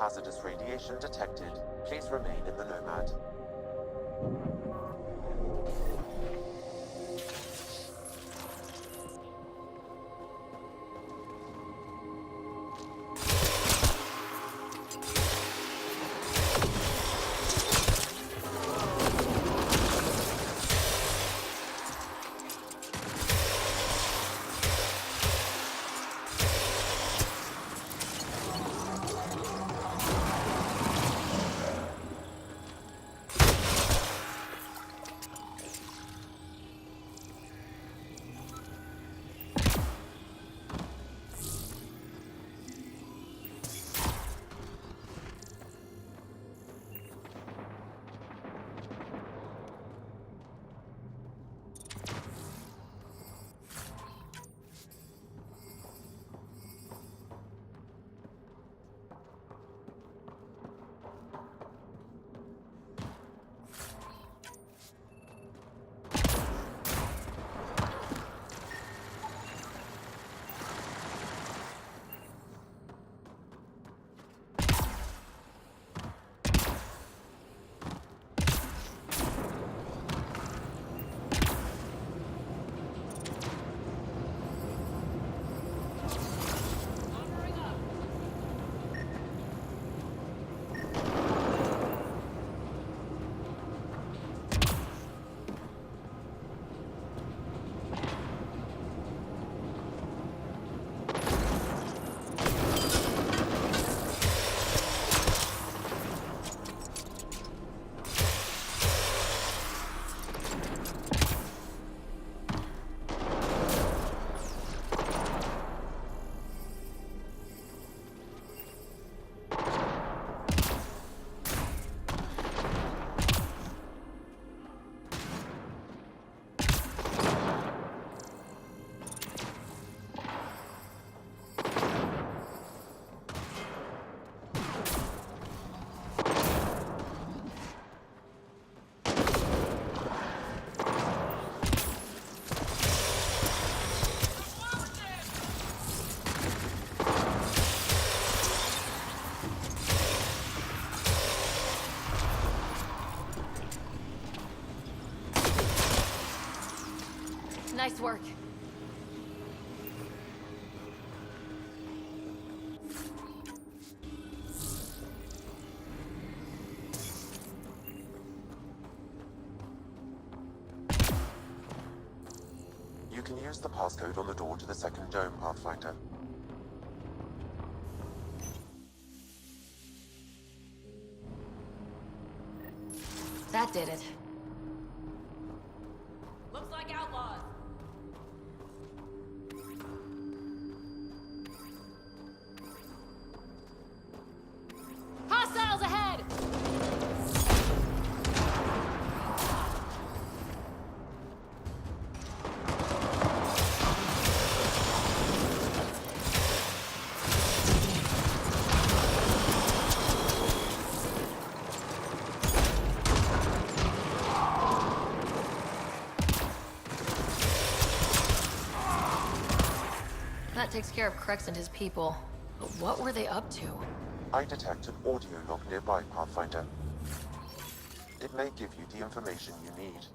hazardous radiation detected. Please remain in the Nomad. Nice work. You can use the passcode on the door to the second dome, Pathfinder. That did it. Looks like outlaws. Hostiles ahead! That takes care of Krex and his people. But what were they up to? I detect an audio log nearby, Pathfinder. It may give you the information you need.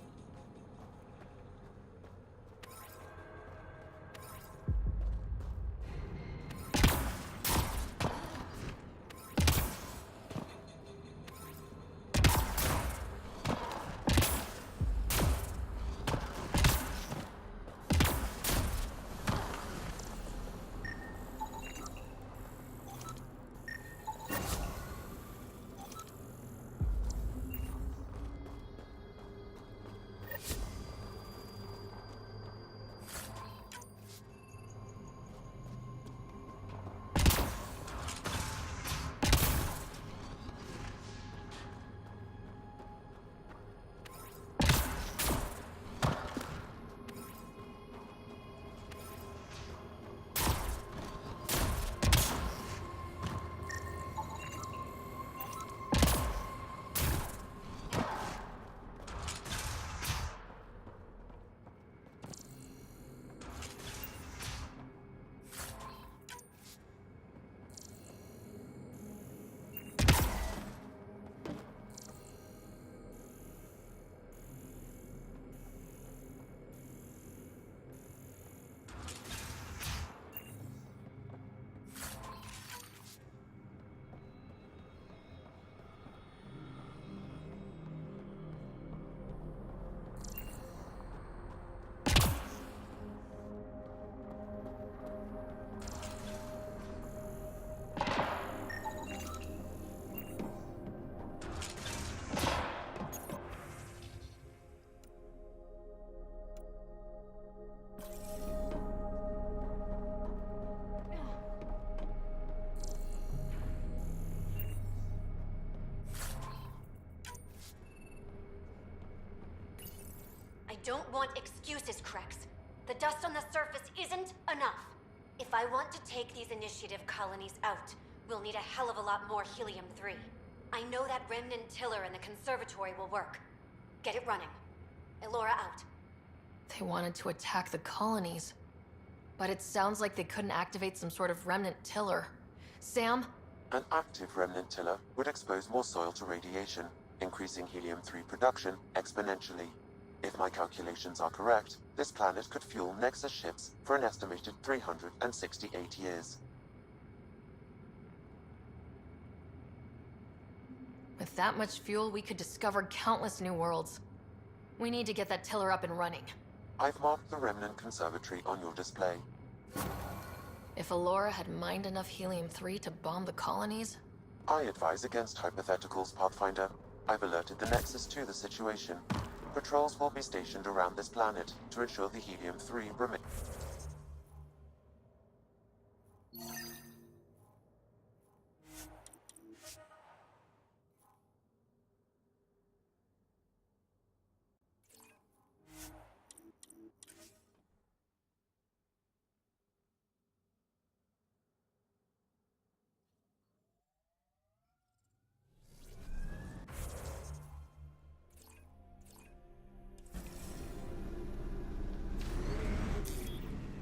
don't want excuses, Krex. The dust on the surface isn't enough. If I want to take these initiative colonies out, we'll need a hell of a lot more helium-3. I know that remnant tiller in the conservatory will work. Get it running. Elora out. They wanted to attack the colonies. But it sounds like they couldn't activate some sort of remnant tiller. Sam? An active remnant tiller would expose more soil to radiation, increasing helium-3 production exponentially. If my calculations are correct, this planet could fuel Nexus ships for an estimated 368 years. With that much fuel, we could discover countless new worlds. We need to get that tiller up and running. I've marked the remnant conservatory on your display. If Elora had mined enough helium-3 to bomb the colonies... I advise against hypotheticals, Pathfinder. I've alerted the Nexus to the situation. Patrols will be stationed around this planet to ensure the helium-3 remains.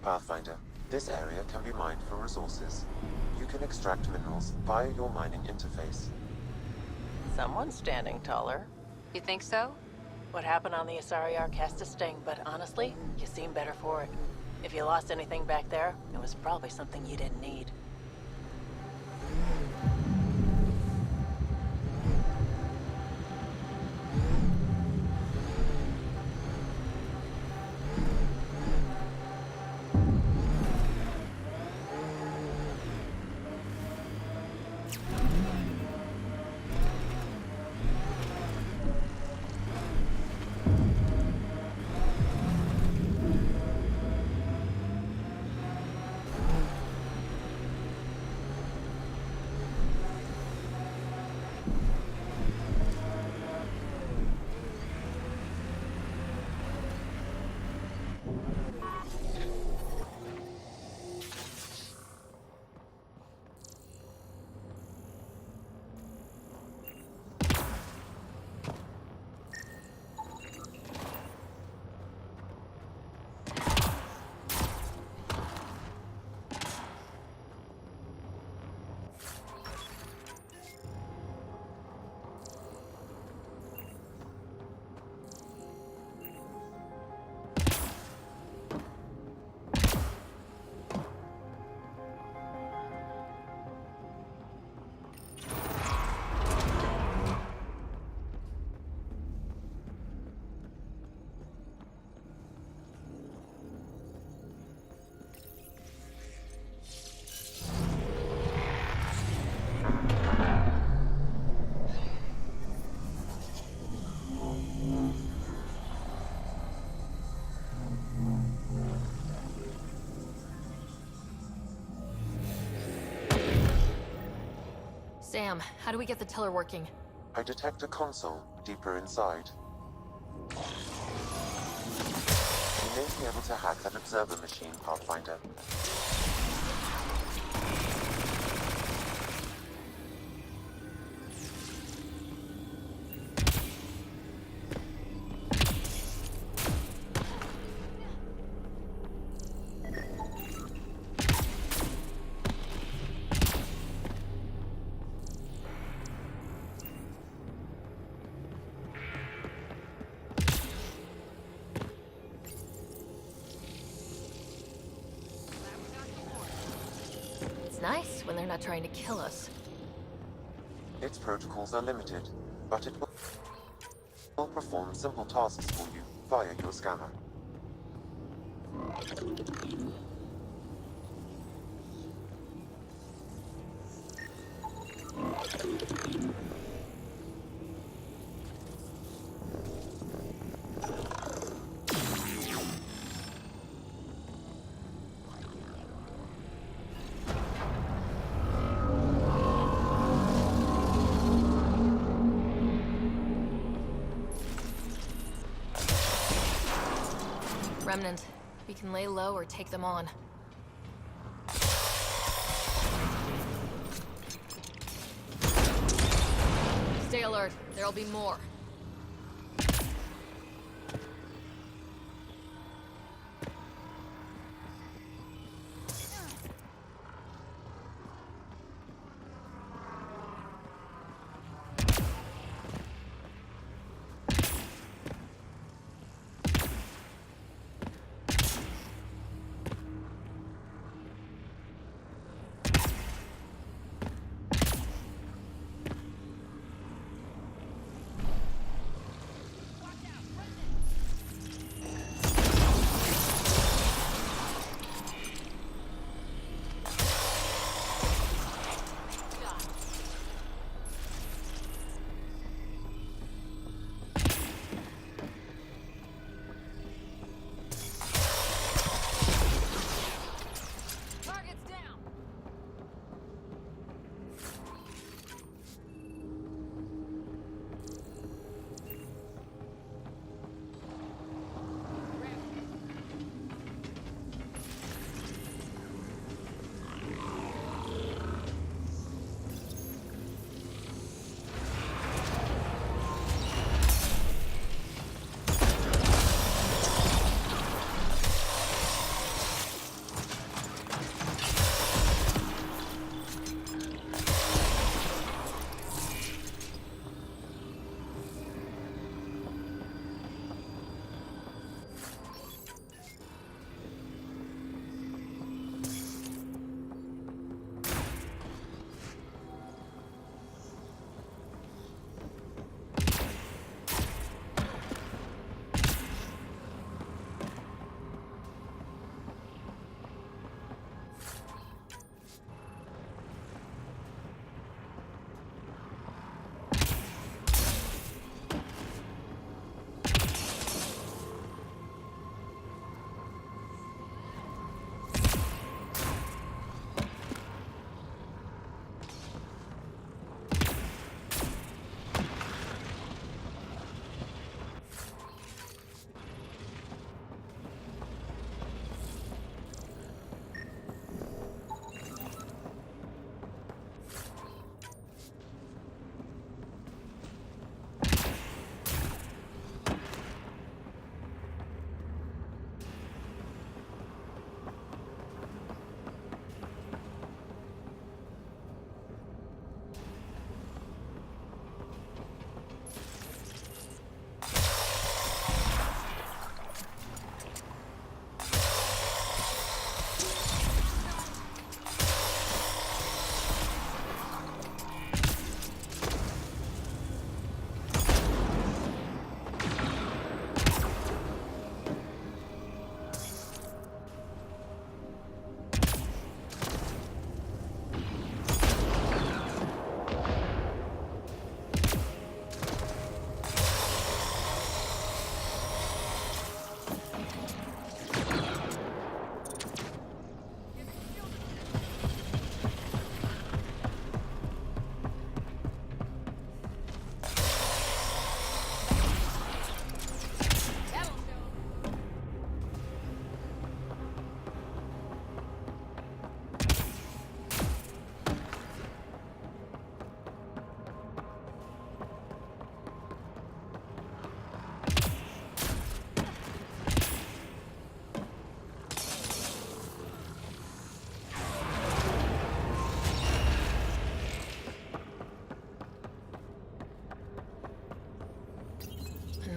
Pathfinder, this area can be mined for resources. You can extract minerals via your mining interface. Someone's standing taller. You think so? What happened on the Asari Ark has to sting, but honestly, you seem better for it. If you lost anything back there, it was probably something you didn't need. Sam, how do we get the tiller working? I detect a console deeper inside. You may be able to hack that observer machine, Pathfinder. It's nice when they're not trying to kill us. Its protocols are limited, but it will perform simple tasks for you via your scanner. remnant. We can lay low or take them on. Stay alert. There'll be more.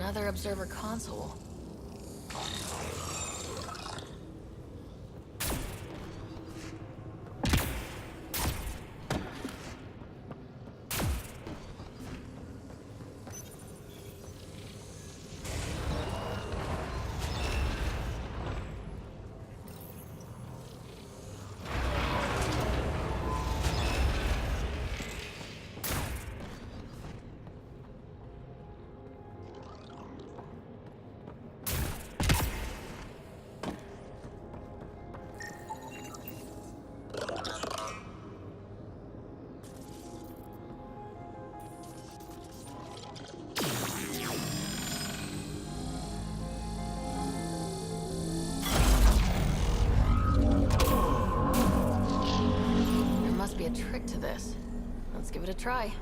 Another observer console. trick to this. Let's give it a try.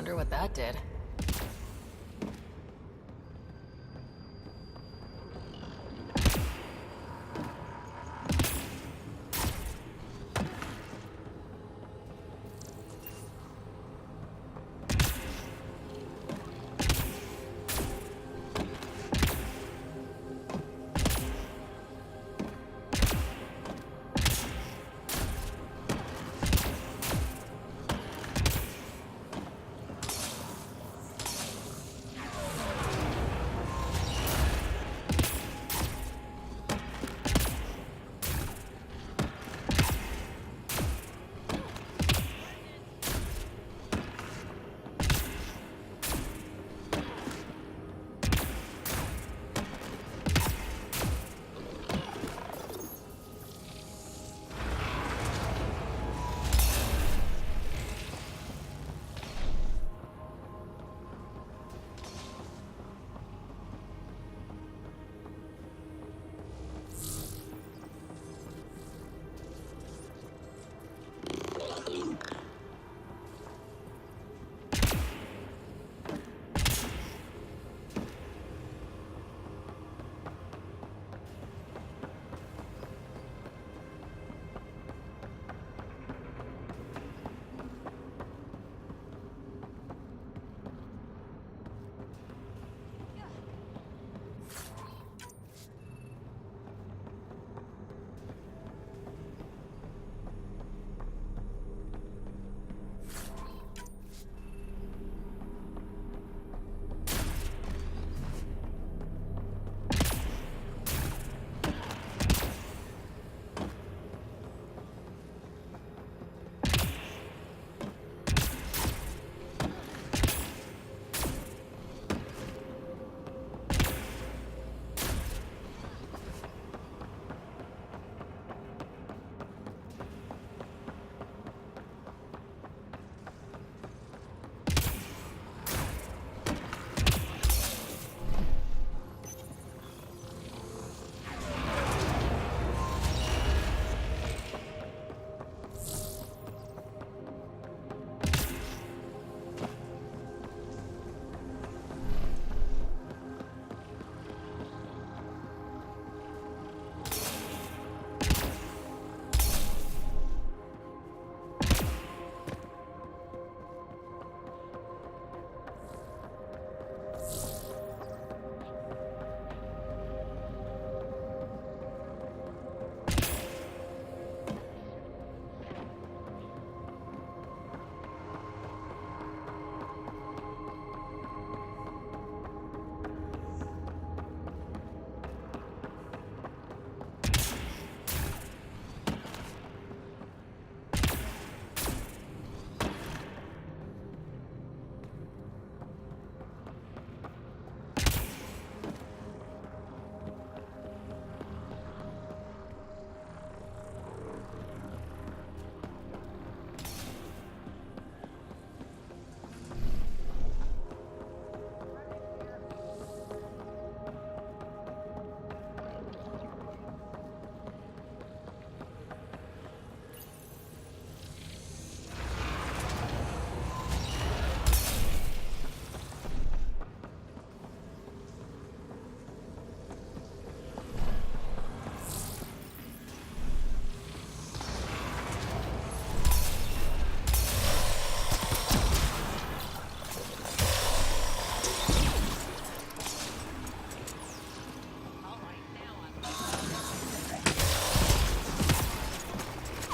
Wonder what that did.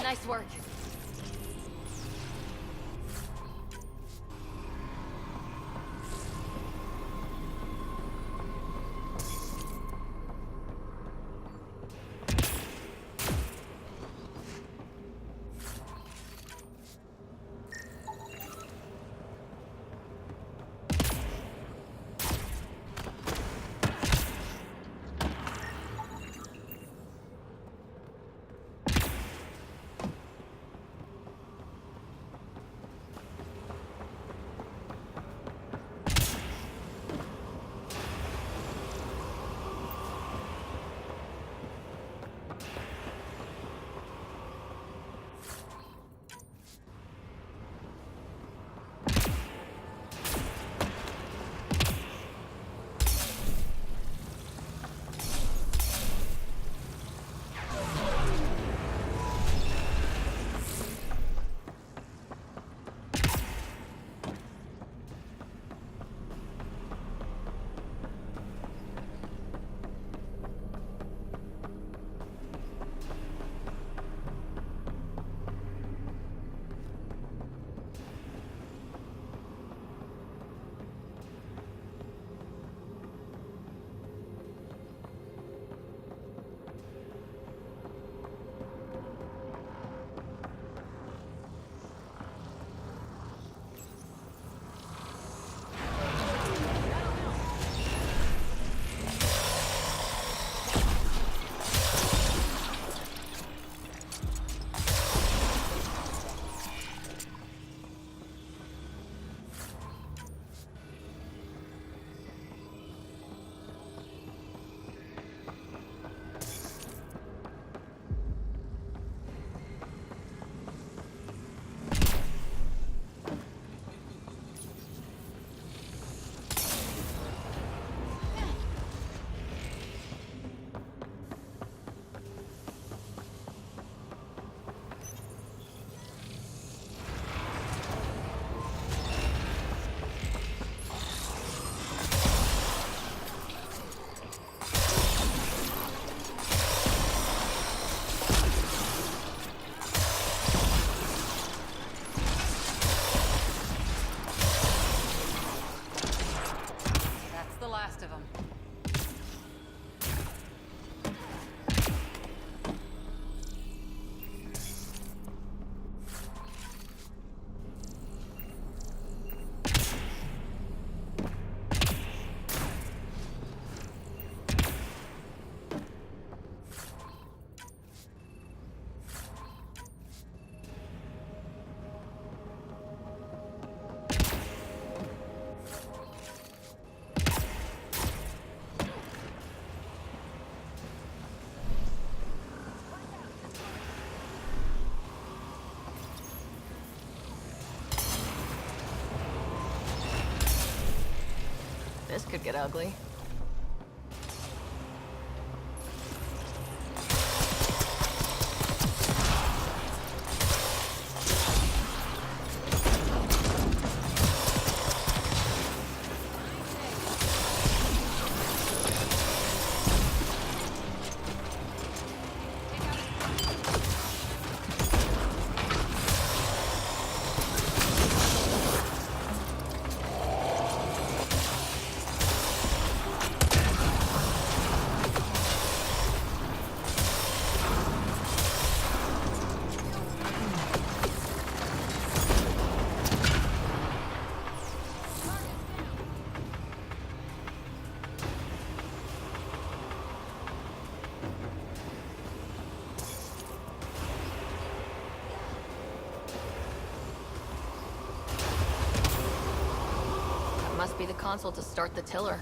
Nice work. This could get ugly. Must be the console to start the tiller.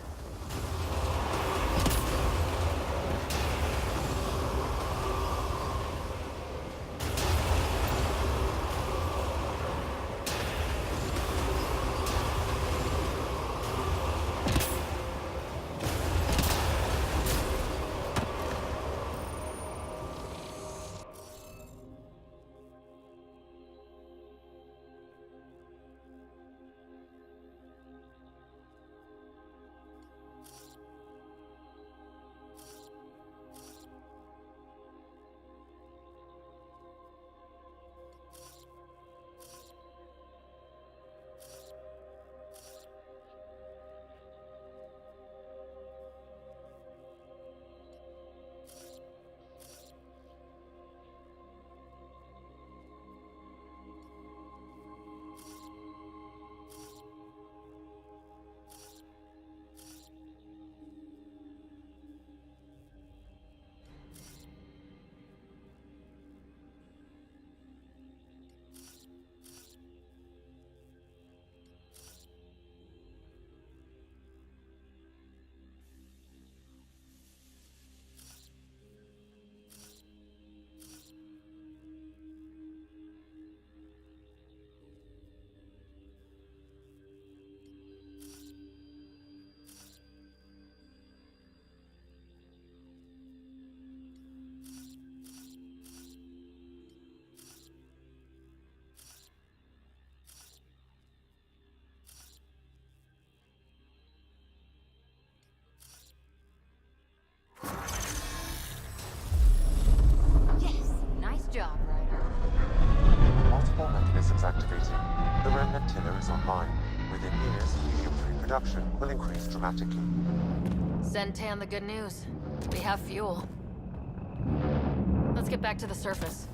production will increase dramatically. Send Tan the good news. We have fuel. Let's get back to the surface.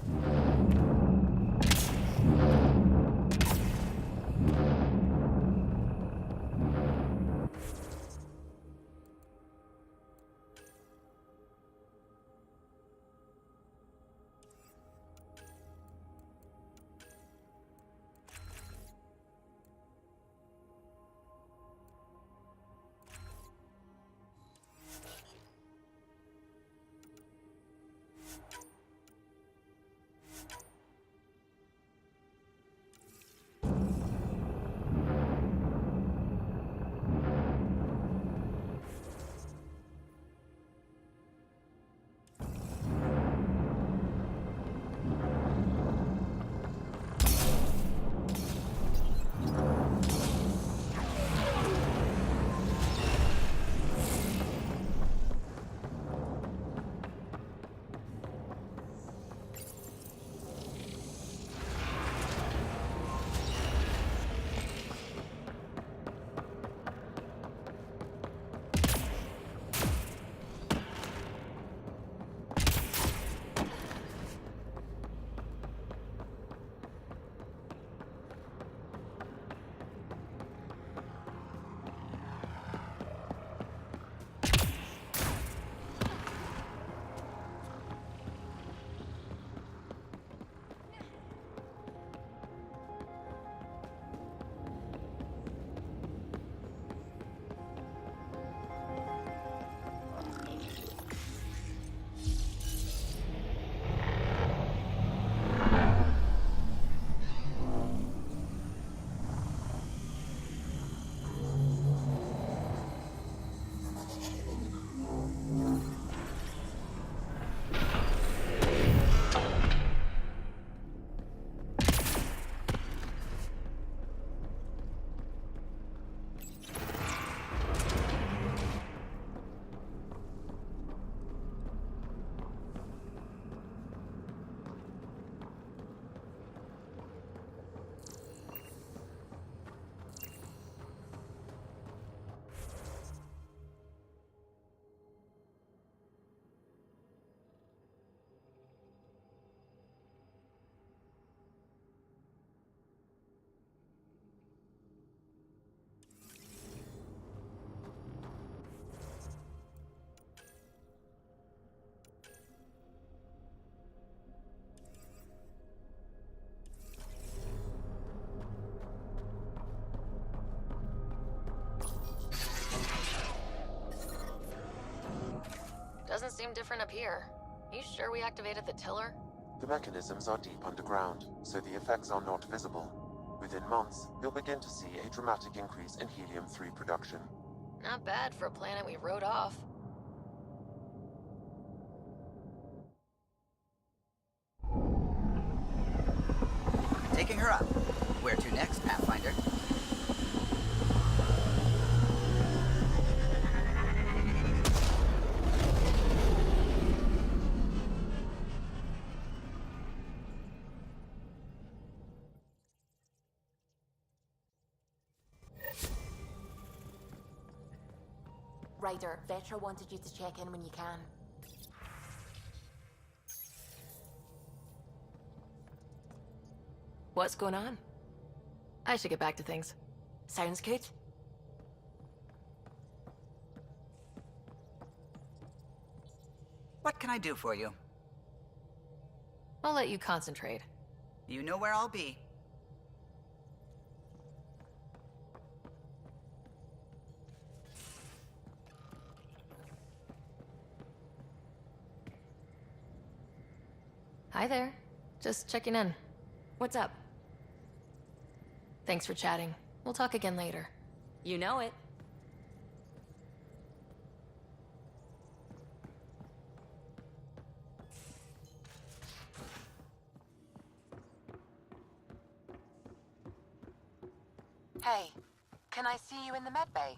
Doesn't seem different up here. You sure we activated the tiller? The mechanisms are deep underground, so the effects are not visible. Within months, you'll begin to see a dramatic increase in helium-3 production. Not bad for a planet we wrote off. Taking her up. Where to next, Pathfinder? Ryder, Vetra wanted you to check in when you can. What's going on? I should get back to things. Sounds good. What can I do for you? I'll let you concentrate. You know where I'll be. Hi there. Just checking in. What's up? Thanks for chatting. We'll talk again later. You know it. Hey, can I see you in the med bay?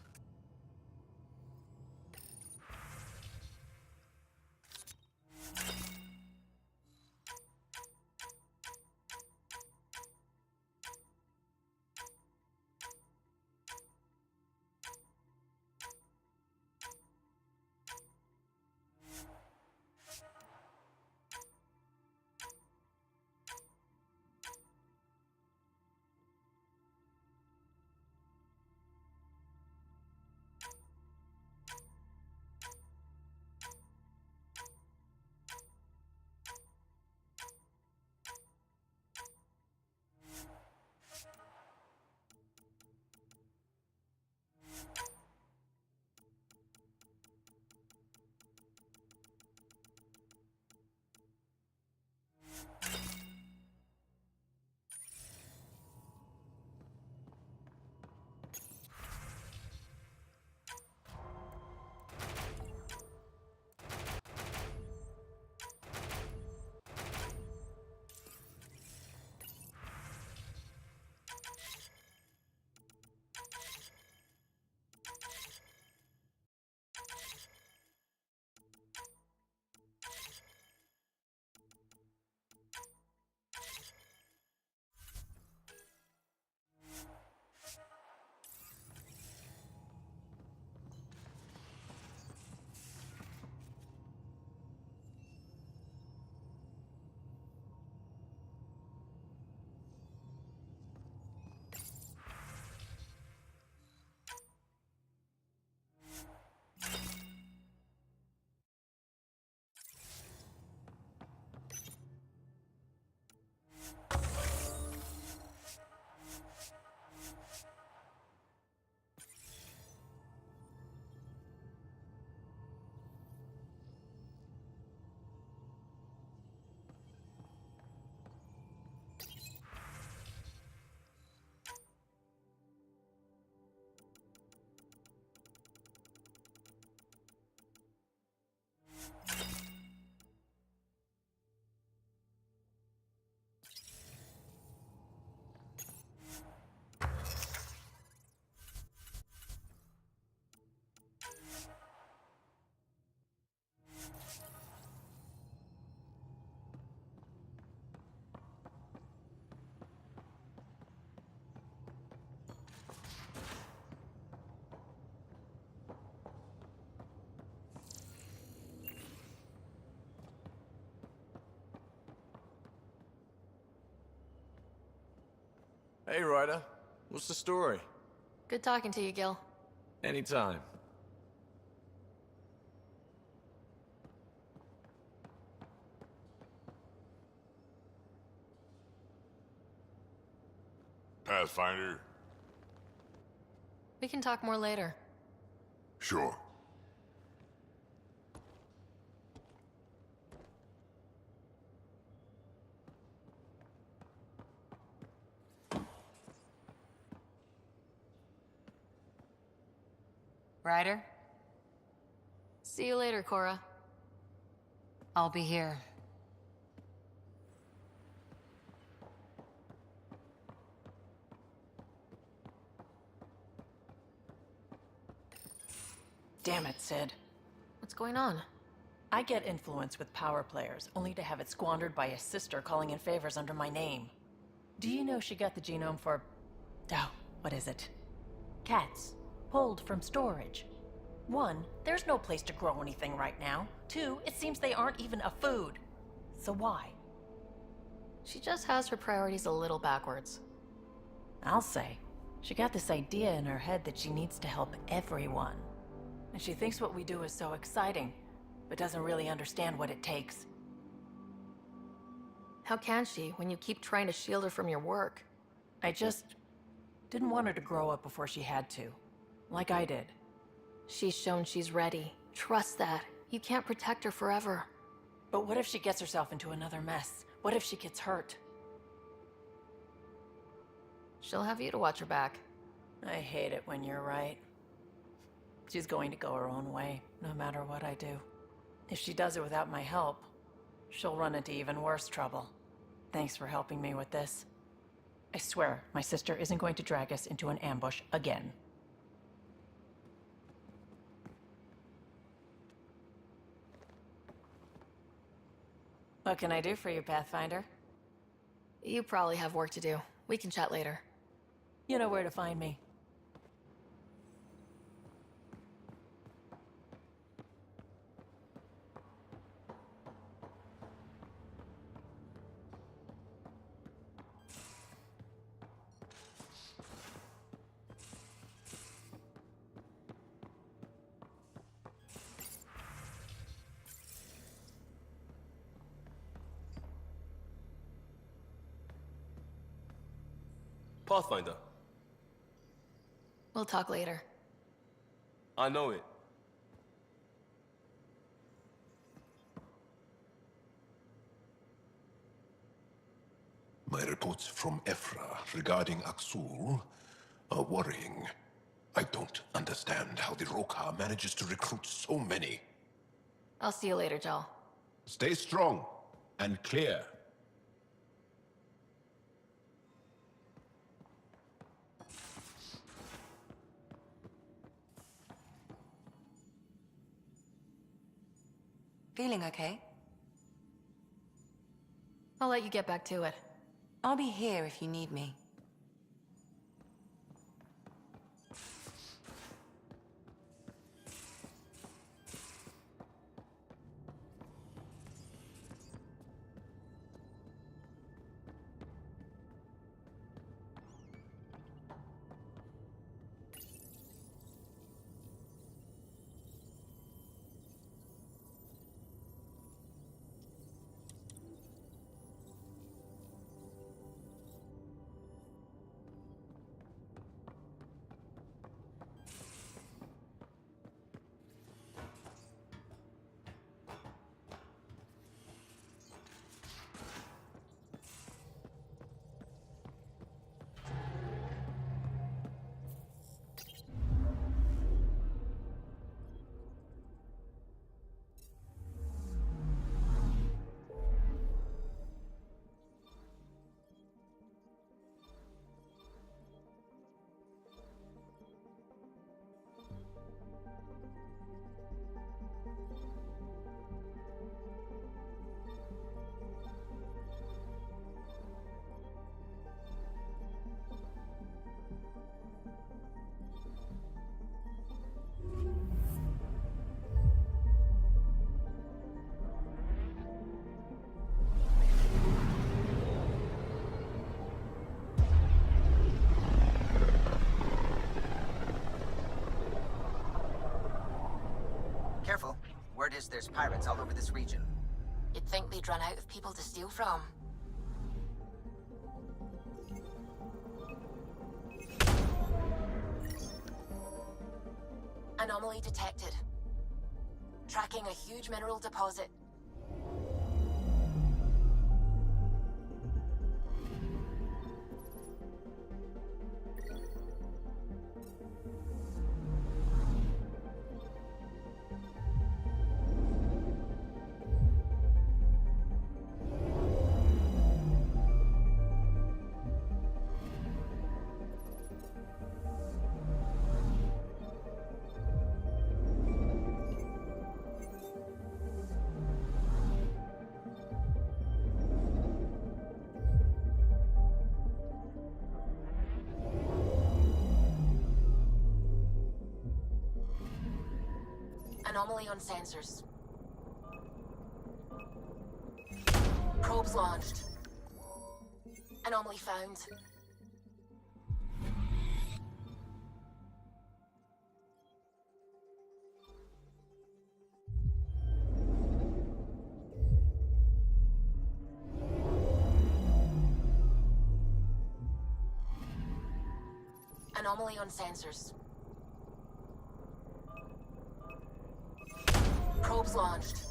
Hey, Ryder. What's the story? Good talking to you, Gil. Anytime. Pathfinder? We can talk more later. Sure. Ryder, See you later, Cora. I'll be here. Damn it, Sid. What's going on? I get influence with power players, only to have it squandered by a sister calling in favors under my name. Do you know she got the genome for... oh, what is it? Cats. Pulled from storage. 1, there's no place to grow anything right now. 2, it seems they aren't even a food. So why? She just has her priorities a little backwards. I'll say. She got this idea in her head that she needs to help everyone. And she thinks what we do is so exciting, but doesn't really understand what it takes. How can she when you keep trying to shield her from your work? I just didn't want her to grow up before she had to. Like I did. She's shown she's ready. Trust that. You can't protect her forever. But what if she gets herself into another mess? What if she gets hurt? She'll have you to watch her back. I hate it when you're right. She's going to go her own way, no matter what I do. If she does it without my help, she'll run into even worse trouble. Thanks for helping me with this. I swear, my sister isn't going to drag us into an ambush again. What can I do for you, Pathfinder? You probably have work to do. We can chat later. You know where to find me. Pathfinder. We'll talk later. I know it. My reports from Ephra regarding Aksul are worrying. I don't understand how the Rokha manages to recruit so many. I'll see you later, Jal. Stay strong and clear. Feeling okay? I'll let you get back to it. I'll be here if you need me. Word is there's pirates all over this region. You'd think they'd run out of people to steal from. Anomaly detected. Tracking a huge mineral deposit. Anomaly on sensors. Probes launched. Anomaly found. Anomaly on sensors. Probes launched.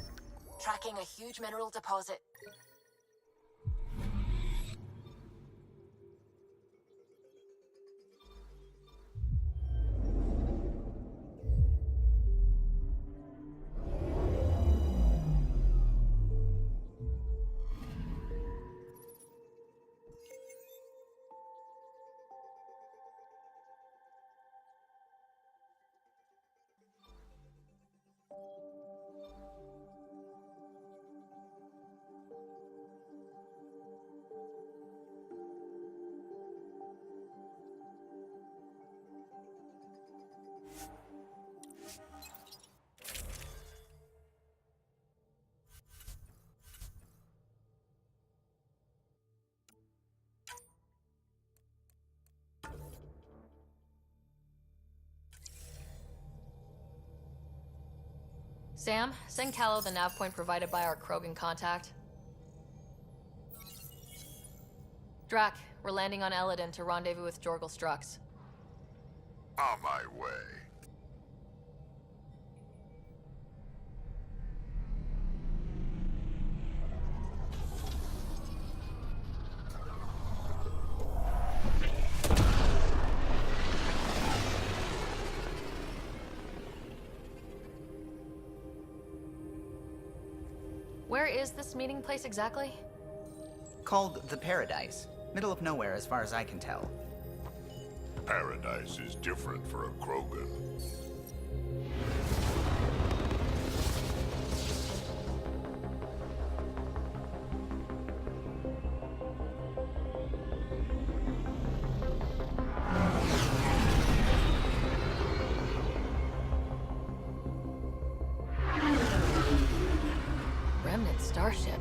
Tracking a huge mineral deposit. Sam, send Callow the nav point provided by our Krogan contact. Drac, we're landing on Eladin to rendezvous with Jorgal Strux. On my way. Where is this meeting place exactly? Called the Paradise. Middle of nowhere as far as I can tell. Paradise is different for a Krogan. Remnant starship?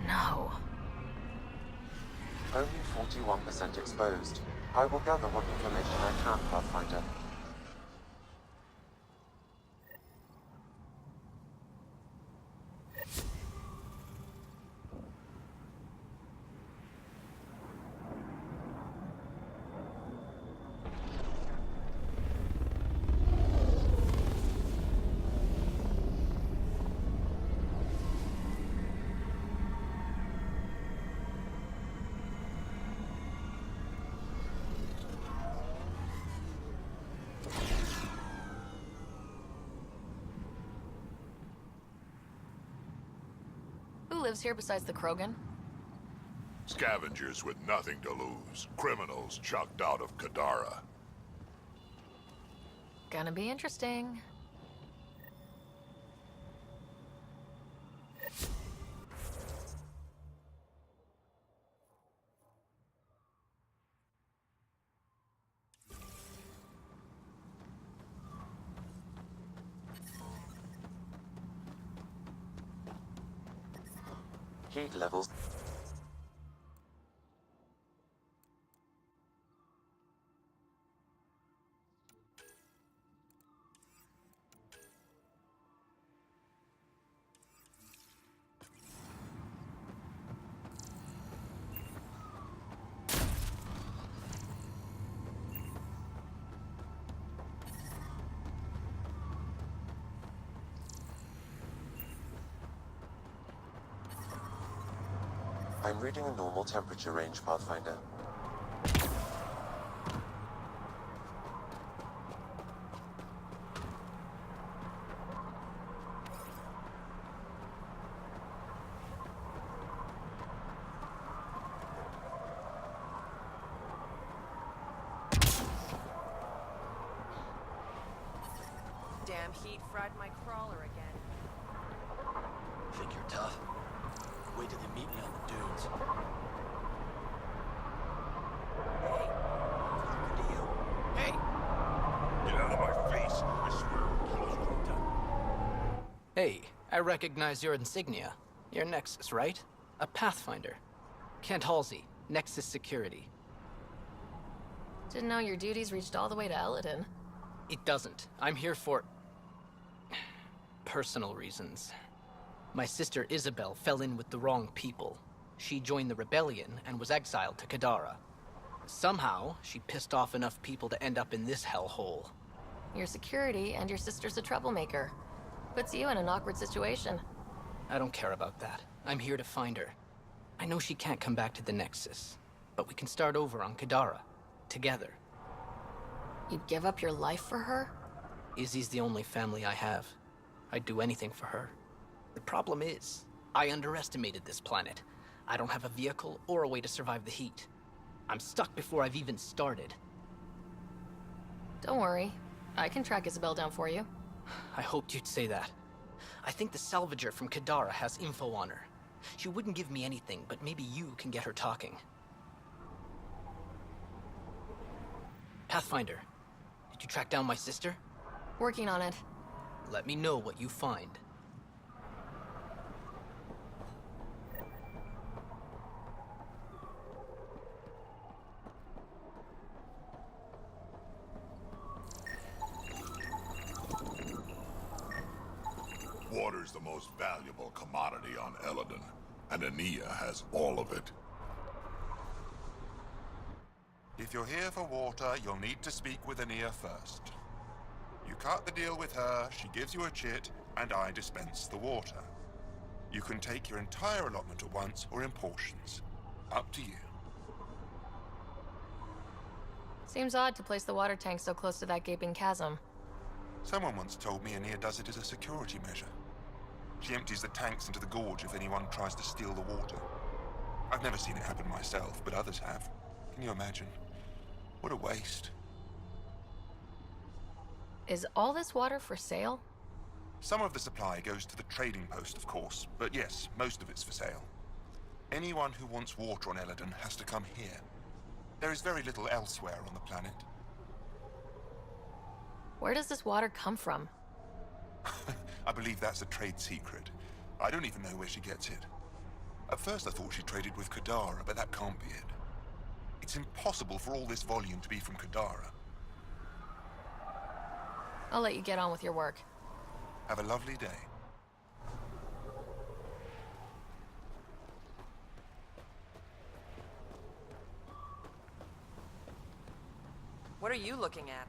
No. Only 41% exposed. I will gather what information I can, Pathfinder. Who lives here besides the Krogan? Scavengers with nothing to lose. Criminals chucked out of Kadara. Gonna be interesting. Heat levels. I'm reading a normal temperature range, Pathfinder. Damn heat fried my crawler again. Think you're tough? Wait till they meet me on the dunes. Hey, talking to you. Hey! Get out of my face. I swear I'll kill you. Hey, I recognize your insignia. You're Nexus, right? A Pathfinder. Kent Halsey, Nexus Security. Didn't know your duties reached all the way to Eladin. It doesn't. I'm here for... personal reasons. My sister Isabel fell in with the wrong people. She joined the rebellion and was exiled to Kadara. Somehow, she pissed off enough people to end up in this hellhole. Your security and your sister's a troublemaker. Puts you in an awkward situation. I don't care about that. I'm here to find her. I know she can't come back to the Nexus, but we can start over on Kadara. Together. You'd give up your life for her? Izzy's the only family I have. I'd do anything for her. The problem is, I underestimated this planet. I don't have a vehicle or a way to survive the heat. I'm stuck before I've even started. Don't worry. I can track Isabel down for you. I hoped you'd say that. I think the salvager from Kadara has info on her. She wouldn't give me anything, but maybe you can get her talking. Pathfinder, did you track down my sister? Working on it. Let me know what you find. Water's the most valuable commodity on Eladin, and Ania has all of it. If you're here for water, you'll need to speak with Ania first. You cut the deal with her, she gives you a chit, and I dispense the water. You can take your entire allotment at once or in portions. Up to you. Seems odd to place the water tank so close to that gaping chasm. Someone once told me Ania does it as a security measure. She empties the tanks into the gorge if anyone tries to steal the water. I've never seen it happen myself, but others have. Can you imagine? What a waste. Is all this water for sale? Some of the supply goes to the trading post, of course, but yes, most of it's for sale. Anyone who wants water on Eladin has to come here. There is very little elsewhere on the planet. Where does this water come from? I believe that's a trade secret. I don't even know where she gets it. At first I thought she traded with Kadara, but that can't be it. It's impossible for all this volume to be from Kadara. I'll let you get on with your work. Have a lovely day. What are you looking at?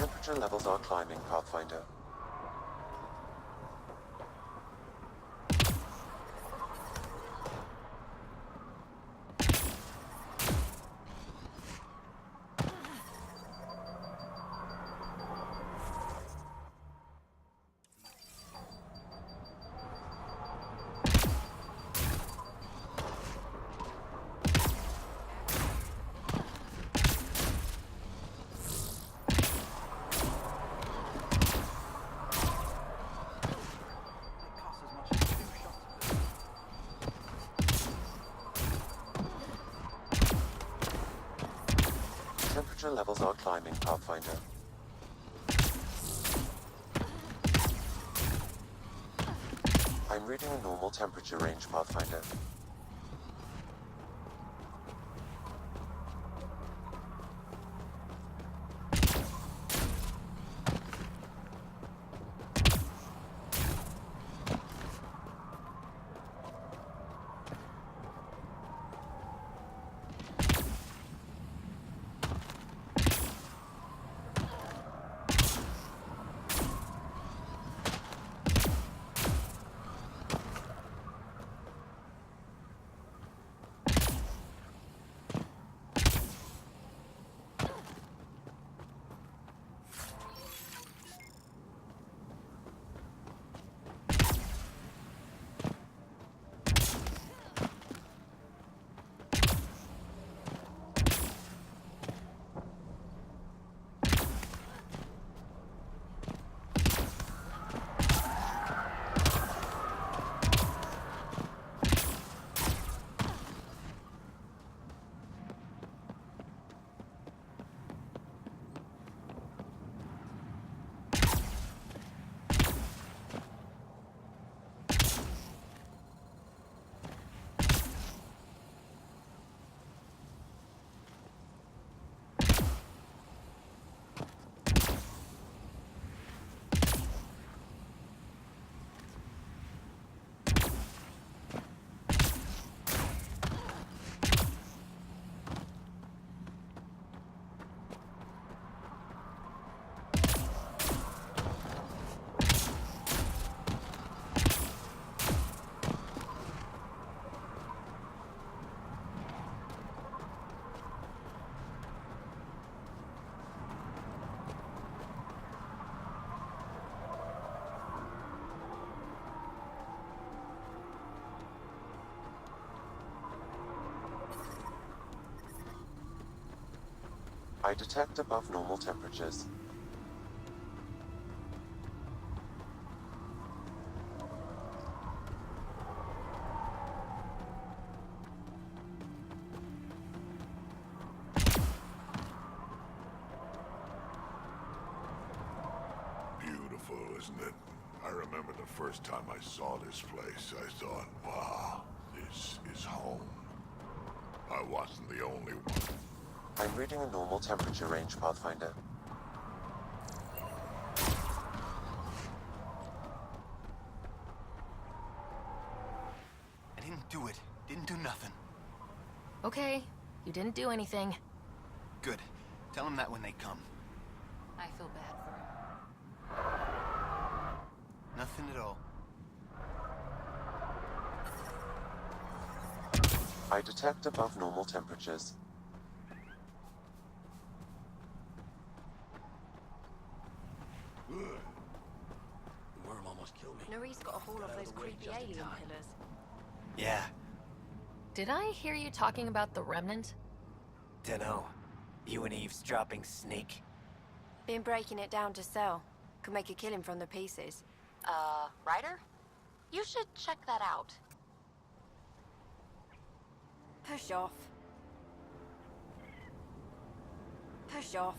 Temperature levels are climbing, Pathfinder. Temperature levels are climbing, Pathfinder. I'm reading a normal temperature range, Pathfinder. I detect above normal temperatures. Beautiful, isn't it? I remember the first time I saw this place, I thought, wow, this is home. I wasn't the only one. I'm reading a normal temperature range, Pathfinder. I didn't do it. Didn't do nothing. Okay, you didn't do anything. Good. Tell him that when they come. I feel bad for him. Nothing at all. I detect above normal temperatures. The worm almost killed me. Norie's got a haul of those creepy alien killers. Yeah. Did I hear you talking about the Remnant? Dunno. You an eavesdropping snake? Been breaking it down to sell. Could make a killing from the pieces. Ryder? You should check that out. Push off. Push off.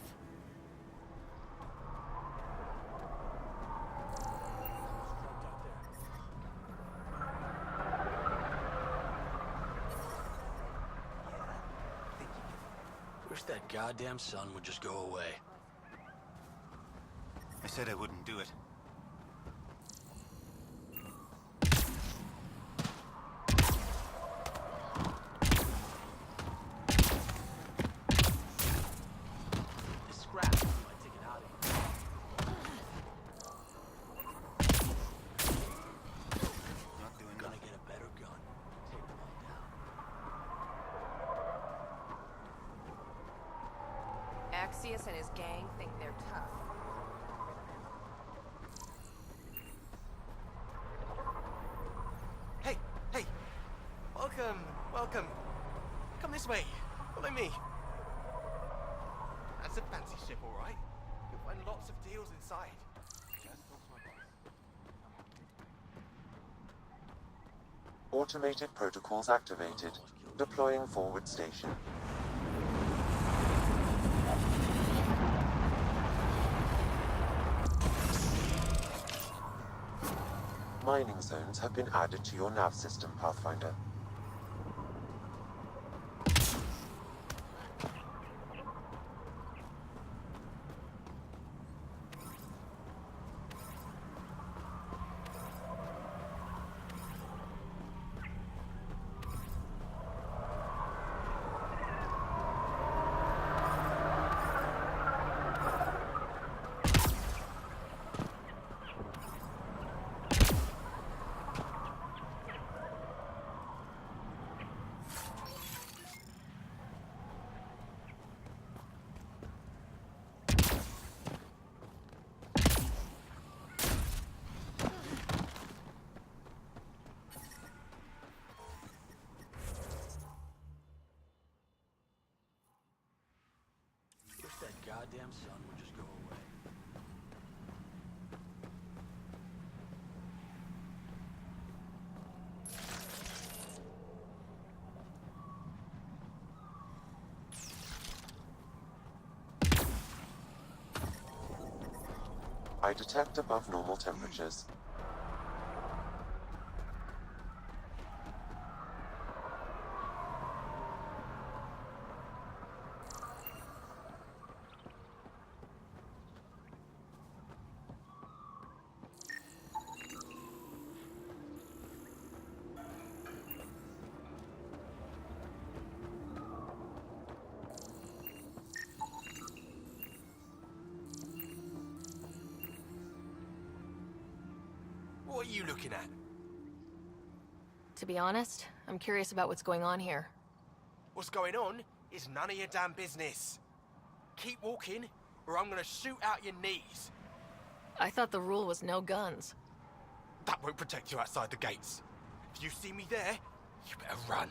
Wish that goddamn sun would just go away. I said I wouldn't do it. This scrap might take it out of here. Not doing Gonna get a better gun. Take them all down. Axios and his gang think they're tough. Hey, hey! Welcome, welcome. Come this way. Follow me. That's a fancy ship, all right. You'll find lots of deals inside. Just talk to my boss. Automated protocols activated. Deploying forward station. Mining zones have been added to your nav system, Pathfinder. That goddamn sun would just go away. I detect above normal temperatures. What are you looking at? To be honest, I'm curious about what's going on here. What's going on is none of your damn business. Keep walking, or I'm gonna shoot out your knees. I thought the rule was no guns. That won't protect you outside the gates. If you see me there, you better run.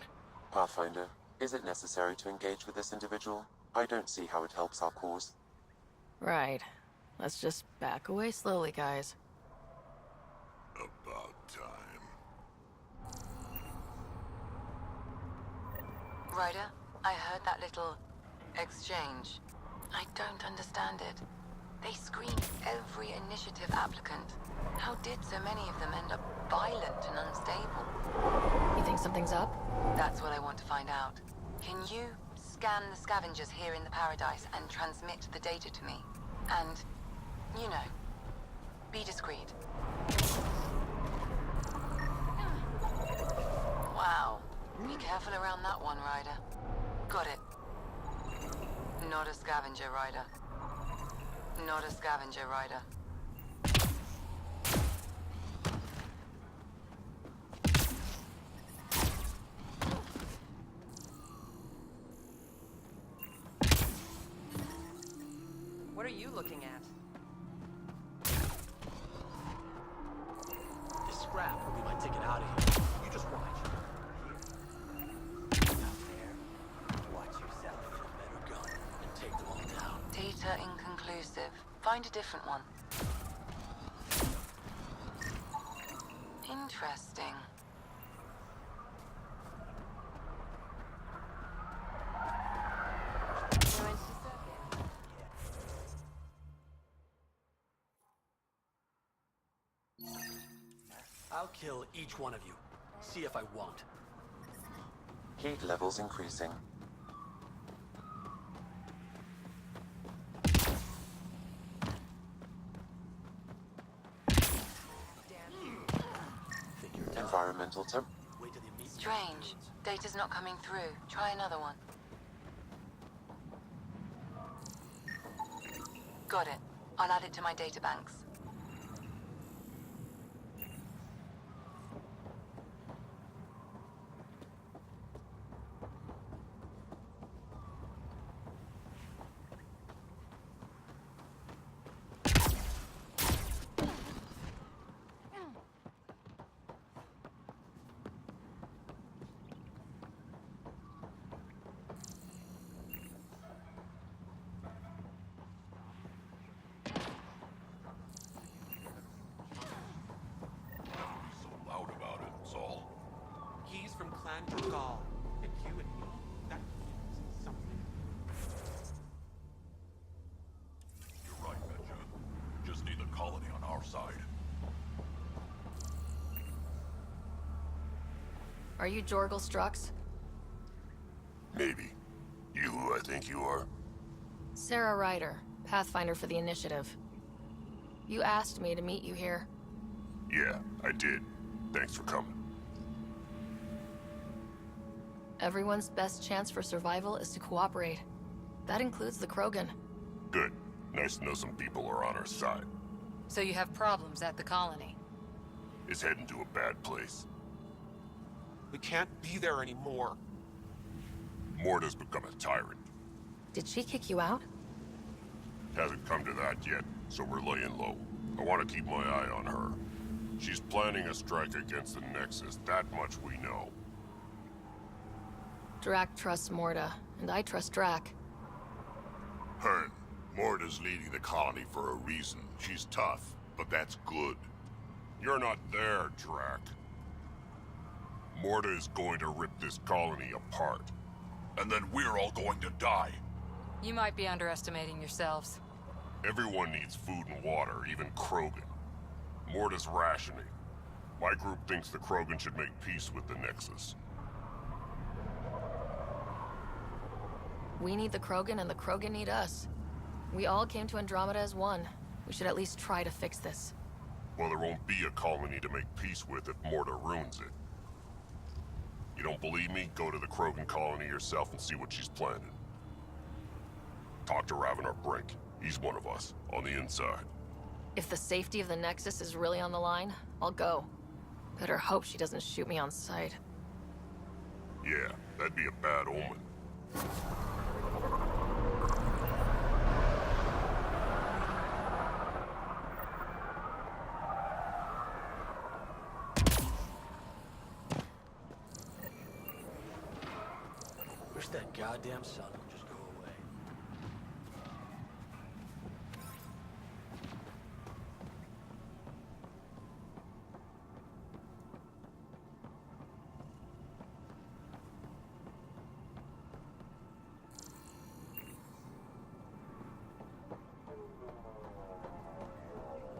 Pathfinder, is it necessary to engage with this individual? I don't see how it helps our cause. Right. Let's just back away slowly, guys. About time. Ryder, I heard that little exchange. I don't understand it. They screened every initiative applicant. How did so many of them end up violent and unstable? You think something's up? That's what I want to find out. Can you scan the scavengers here in the Paradise and transmit the data to me? And, you know, be discreet. Wow. Be careful around that one, Ryder. Got it. Not a scavenger, Ryder. Not a scavenger, Ryder. What are you looking at? This scrap will be my ticket out of here. You just watch. Out there, watch yourself for a better gun and take them all down. Data inconclusive. Find a different one. Interesting. I'll kill each one of you. See if I want. Heat levels increasing. Environmental temp. Strange. Data's not coming through. Try another one. Got it. I'll add it to my data banks. Are you Jorgal Strux? Maybe. You who I think you are? Sarah Ryder, Pathfinder for the Initiative. You asked me to meet you here. Yeah, I did. Thanks for coming. Everyone's best chance for survival is to cooperate. That includes the Krogan. Good. Nice to know some people are on our side. So you have problems at the colony? It's heading to a bad place. We can't be there anymore. Morta's become a tyrant. Did she kick you out? Hasn't come to that yet, so we're laying low. I want to keep my eye on her. She's planning a strike against the Nexus, that much we know. Drac trusts Morta, and I trust Drac. Hearn, Morta's leading the colony for a reason. She's tough, but that's good. You're not there, Drac. Morta is going to rip this colony apart. And then we're all going to die. You might be underestimating yourselves. Everyone needs food and water, even Krogan. Morta's rationing. My group thinks the Krogan should make peace with the Nexus. We need the Krogan, and the Krogan need us. We all came to Andromeda as one. We should at least try to fix this. Well, there won't be a colony to make peace with if Morta ruins it. You don't believe me? Go to the Krogan colony yourself and see what she's planning. Talk to Ravenar Brink. He's one of us, on the inside. If the safety of the Nexus is really on the line, I'll go. Better hope she doesn't shoot me on sight. Yeah, that'd be a bad omen. Wish that goddamn sun would just go away.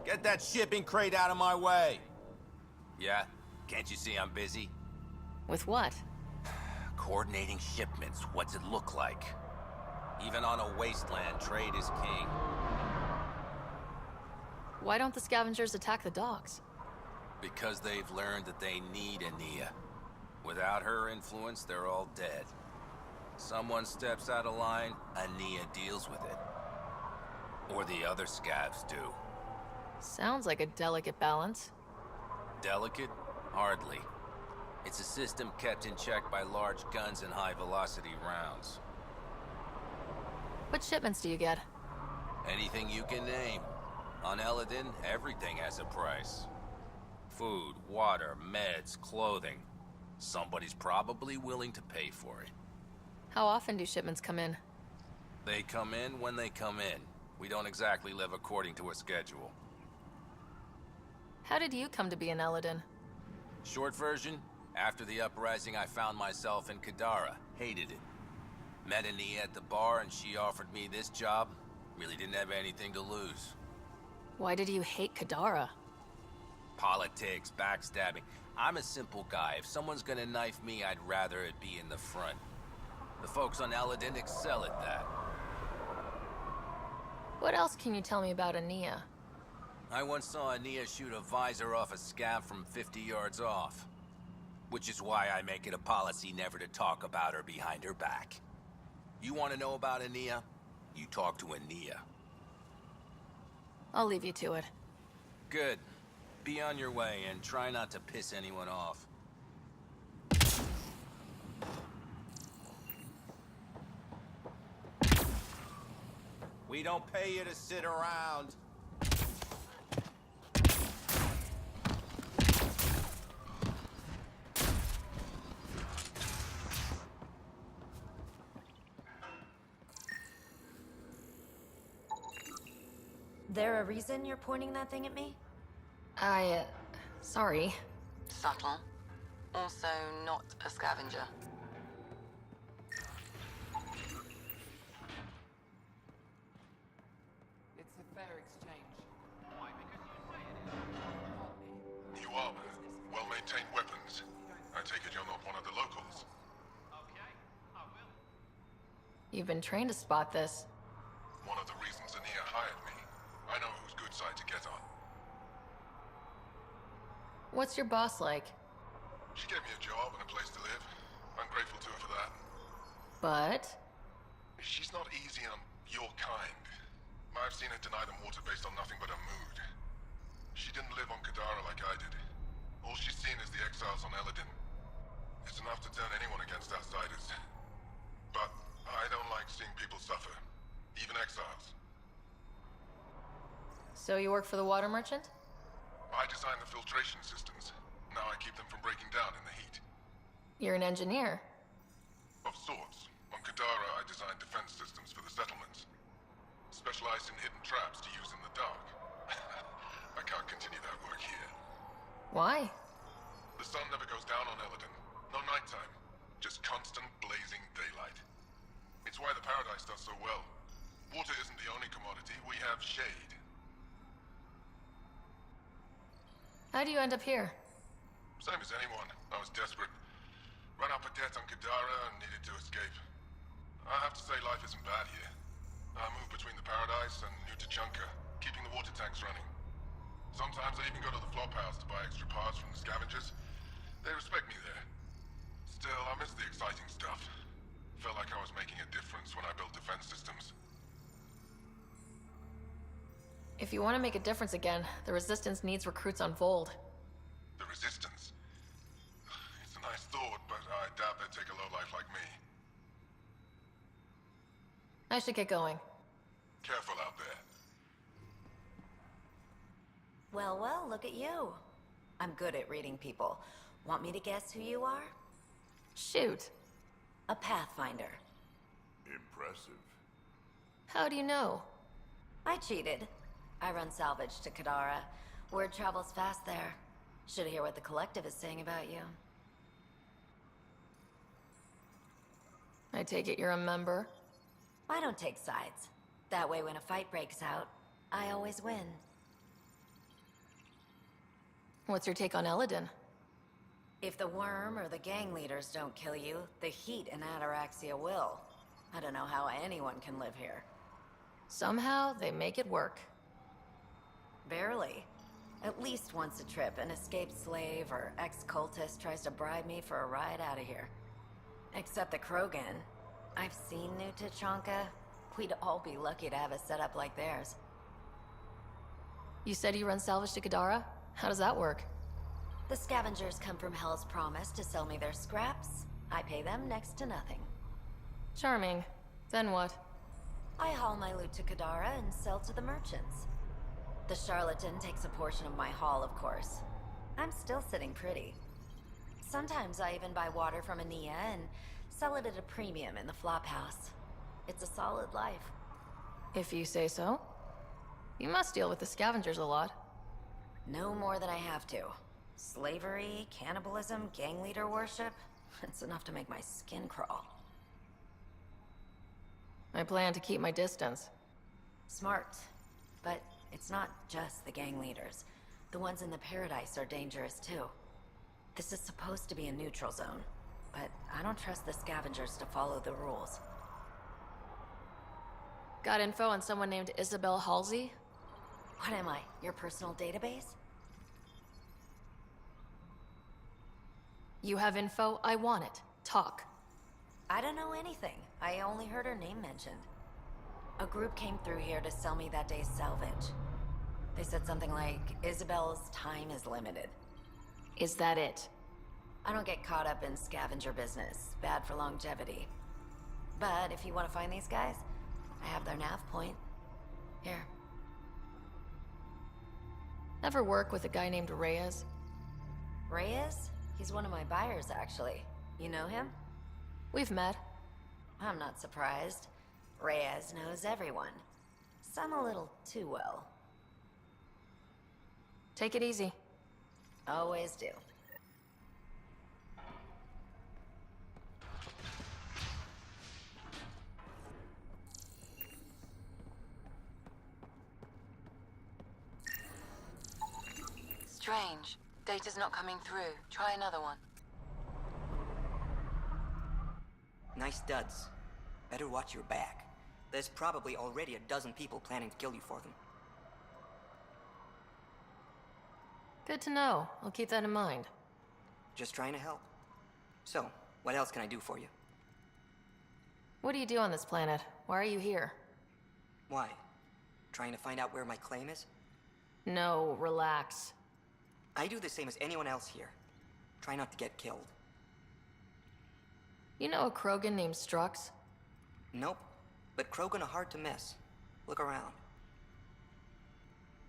Get that shipping crate out of my way! Yeah? Can't you see I'm busy? With what? Coordinating shipments. What's it look like? Even on a wasteland, trade is king. Why don't the scavengers attack the dogs? Because they've learned that they need Ania. Without her influence, they're all dead. Someone steps out of line, Ania deals with it. Or the other scavs do. Sounds like a delicate balance. Delicate? Hardly. It's a system kept in check by large guns and high-velocity rounds. What shipments do you get? Anything you can name. On Eladin, everything has a price. Food, water, meds, clothing. Somebody's probably willing to pay for it. How often do shipments come in? They come in when they come in. We don't exactly live according to a schedule. How did you come to be in Eladin? Short version, after the uprising I found myself in Kadara. Hated it. Met Ania at the bar and she offered me this job. Really didn't have anything to lose. Why did you hate Kadara? Politics, backstabbing. I'm a simple guy. If someone's gonna knife me, I'd rather it be in the front. The folks on Eladin excel at that. What else can you tell me about Ania? I once saw Ania shoot a visor off a scav from 50 yards off. Which is why I make it a policy never to talk about her behind her back. You want to know about Ania? You talk to Ania. I'll leave you to it. Good. Be on your way and try not to piss anyone off. We don't pay you to sit around. There a reason you're pointing that thing at me? Sorry. Subtle. Also not a scavenger. It's a fair exchange. You armor, well-maintained weapons. I take it you're not one of the locals. You've been trained to spot this. One of the reasons Ania hired me. I know whose good side to get on. What's your boss like? She gave me a job and a place to live. I'm grateful to her for that. But? She's not easy on your kind. I've seen her deny them water based on nothing but her mood. She didn't live on Kadara like I did. All she's seen is the exiles on Eladin. It's enough to turn anyone against outsiders. But I don't like seeing people suffer. Even exiles. So you work for the water merchant? I design the filtration systems. Now I keep them from breaking down in the heat. You're an engineer. Of sorts. On Kadara, I design defense systems for the settlements. Specialized in hidden traps to use in the dark. I can't continue that work here. Why? The sun never goes down on Eladin. No nighttime. Just constant blazing daylight. It's why the Paradise does so well. Water isn't the only commodity. We have shade. How do you end up here? Same as anyone. I was desperate. Ran up a debt on Kadara and needed to escape. I have to say life isn't bad here. I move between the Paradise and New Tuchanka, keeping the water tanks running. Sometimes I even go to the flop house to buy extra parts from the scavengers. They respect me there. Still, I miss the exciting stuff. Felt like I was making a difference when I built defense systems. If you want to make a difference again, the Resistance needs recruits on Vold. The Resistance? It's a nice thought, but I doubt they'd take a lowlife like me. I should get going. Careful out there. Well, well, look at you. I'm good at reading people. Want me to guess who you are? Shoot. A Pathfinder. Impressive. How do you know? I cheated. I run salvage to Kadara. Word travels fast there. Should hear what the Collective is saying about you. I take it you're a member? I don't take sides. That way when a fight breaks out, I always win. What's your take on Eladin? If the worm or the gang leaders don't kill you, the heat in Ataraxia will. I don't know how anyone can live here. Somehow, they make it work. Barely. At least once a trip, an escaped slave or ex-cultist tries to bribe me for a ride out of here. Except the Krogan. I've seen New Tuchanka. We'd all be lucky to have a setup like theirs. You said you run salvage to Kadara? How does that work? The scavengers come from Hell's Promise to sell me their scraps. I pay them next to nothing. Charming. Then what? I haul my loot to Kadara and sell to the merchants. The charlatan takes a portion of my haul, of course. I'm still sitting pretty. Sometimes I even buy water from Ania and sell it at a premium in the flop house. It's a solid life. If you say so. You must deal with the scavengers a lot. No more than I have to. Slavery, cannibalism, gang leader worship. It's enough to make my skin crawl. I plan to keep my distance. Smart. But it's not just the gang leaders. The ones in the Paradise are dangerous too. This is supposed to be a neutral zone, but I don't trust the scavengers to follow the rules. Got info on someone named Isabel Halsey? What am I, your personal database? You have info, I want it. Talk. I don't know anything. I only heard her name mentioned. A group came through here to sell me that day's salvage. They said something like, Isabel's time is limited. Is that it? I don't get caught up in scavenger business. Bad for longevity. But if you want to find these guys, I have their nav point. Here. Ever work with a guy named Reyes? Reyes? He's one of my buyers, actually. You know him? We've met. I'm not surprised. Reyes knows everyone. Some a little too well. Take it easy. Always do. Strange. Data's not coming through. Try another one. Nice studs. Better watch your back. There's probably already a dozen people planning to kill you for them. Good to know. I'll keep that in mind. Just trying to help. So, what else can I do for you? What do you do on this planet? Why are you here? Why? Trying to find out where my claim is? No, relax. I do the same as anyone else here. Try not to get killed. You know a Krogan named Strux? Nope. But Krogan are hard to miss. Look around.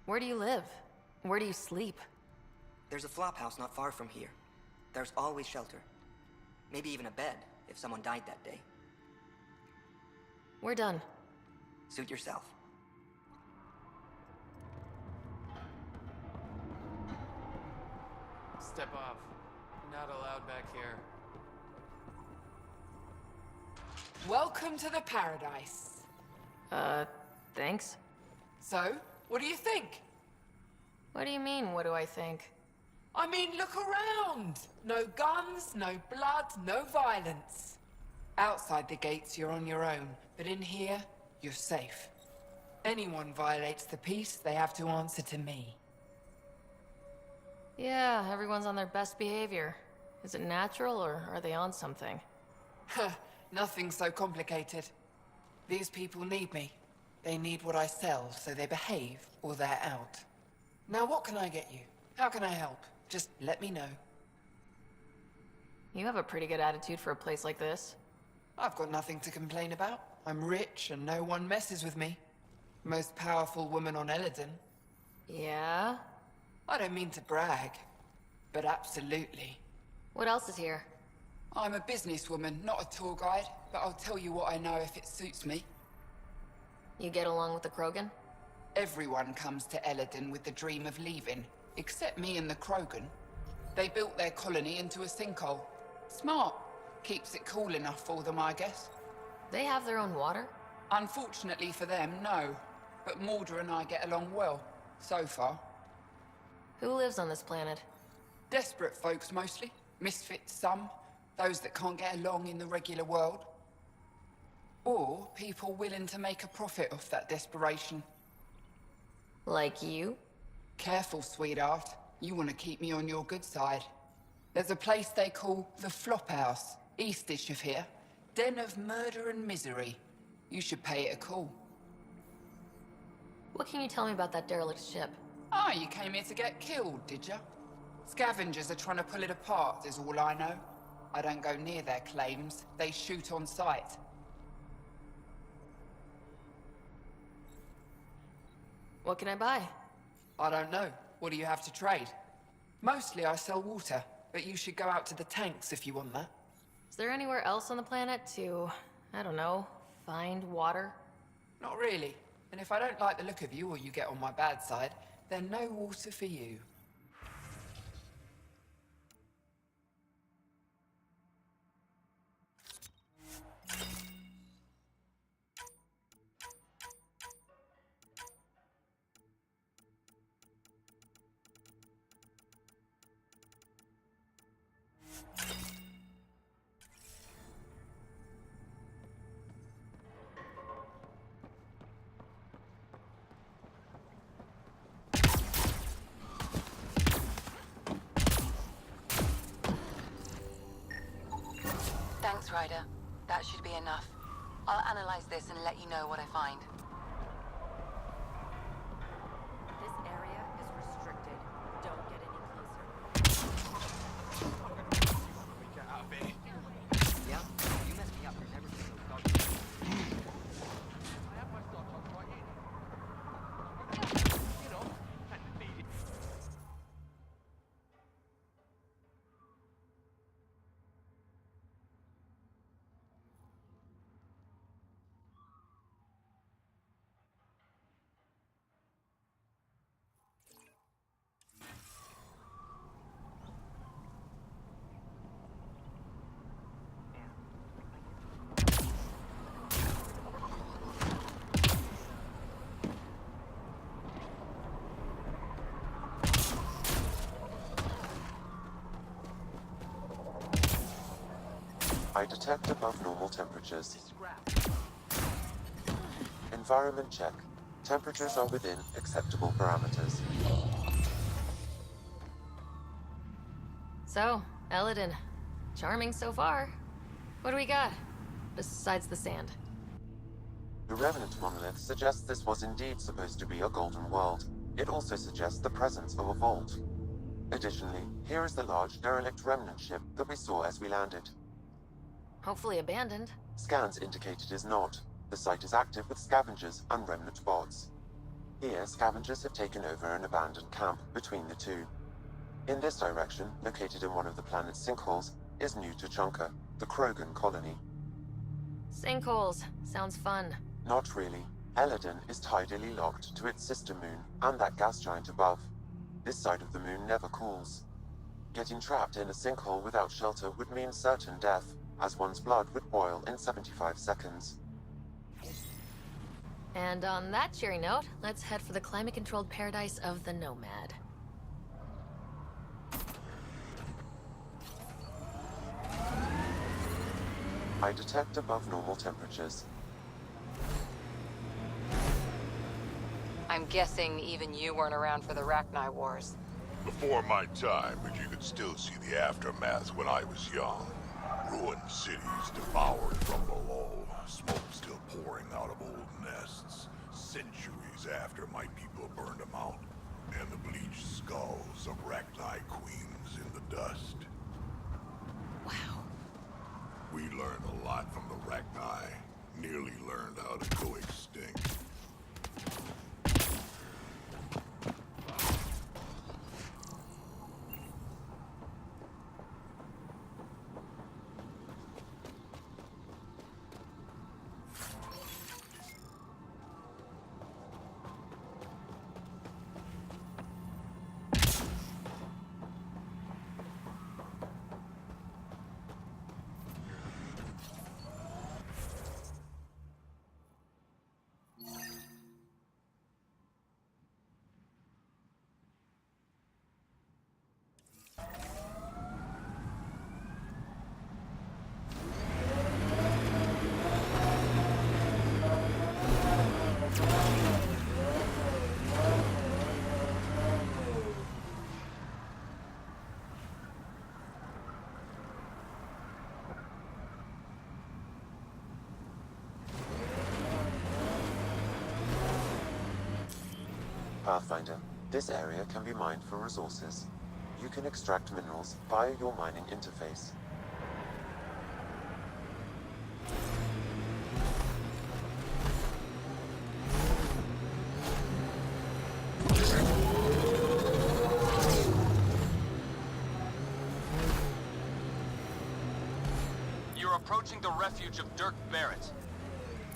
Where do you live? Where do you sleep? There's a flophouse not far from here. There's always shelter. Maybe even a bed, if someone died that day. We're done. Suit yourself. Step off. Not allowed back here. Welcome to the paradise. Thanks. So, what do you think? What do you mean, what do I think? I mean, look around! No guns, no blood, no violence. Outside the gates, you're on your own, but in here, you're safe. Anyone violates the peace, they have to answer to me. Yeah, everyone's on their best behavior. Is it natural, or are they on something? Nothing so complicated. These people need me. They need what I sell, so they behave, or they're out. Now what can I get you? How can I help? Just let me know. You have a pretty good attitude for a place like this. I've got nothing to complain about. I'm rich and no one messes with me. Most powerful woman on Eladin. Yeah? I don't mean to brag, but absolutely. What else is here? I'm a businesswoman, not a tour guide, but I'll tell you what I know if it suits me. You get along with the Krogan? Everyone comes to Eladin with the dream of leaving, except me and the Krogan. They built their colony into a sinkhole. Smart. Keeps it cool enough for them, I guess. They have their own water? Unfortunately for them, no. But Mordor and I get along well, so far. Who lives on this planet? Desperate folks, mostly. Misfits, some. Those that can't get along in the regular world. Or people willing to make a profit off that desperation. Like you? Careful, sweetheart. You want to keep me on your good side. There's a place they call the Flophouse, eastish of here. Den of murder and misery. You should pay it a call. What can you tell me about that derelict ship? Ah, you came here to get killed, did ya? Scavengers are trying to pull it apart, is all I know. I don't go near their claims. They shoot on sight. What can I buy? I don't know. What do you have to trade? Mostly I sell water, but you should go out to the tanks if you want that. Is there anywhere else on the planet to, I don't know, find water? Not really. And if I don't like the look of you or you get on my bad side, then no water for you. Thanks, Ryder. That should be enough. I'll analyze this and let you know what I find. This area is restricted. Don't get any closer. Get out of here. Yeah? You messed me up. I've never been so cocky. I have my start on right here. You know, and feed it. I detect above normal temperatures. Environment check. Temperatures are within acceptable parameters. So, Eladin. Charming so far. What do we got? Besides the sand. The Revenant monolith suggests this was indeed supposed to be a golden world. It also suggests the presence of a vault. Additionally, here is the large derelict remnant ship that we saw as we landed. Hopefully abandoned. Scans indicate it is not. The site is active with scavengers and remnant bots. Here, scavengers have taken over an abandoned camp between the two. In this direction, located in one of the planet's sinkholes, is New Tuchanka, the Krogan colony. Sinkholes. Sounds fun. Not really. Eladin is tidally locked to its sister moon and that gas giant above. This side of the moon never cools. Getting trapped in a sinkhole without shelter would mean certain death, as one's blood would boil in 75 seconds. And on that cheery note, let's head for the climate-controlled paradise of the Nomad. I detect above normal temperatures. I'm guessing even you weren't around for the Rachni Wars. Before my time, but you could still see the aftermath when I was young. Ruined cities devoured from below, smoke still pouring out of old nests. Centuries after my people burned them out, and the bleached skulls of Rachni queens in the dust. Wow. We learned a lot from the Rachni. Nearly learned how to go extinct. Pathfinder, this area can be mined for resources. You can extract minerals via your mining interface. You're approaching the refuge of Dirk Barrett.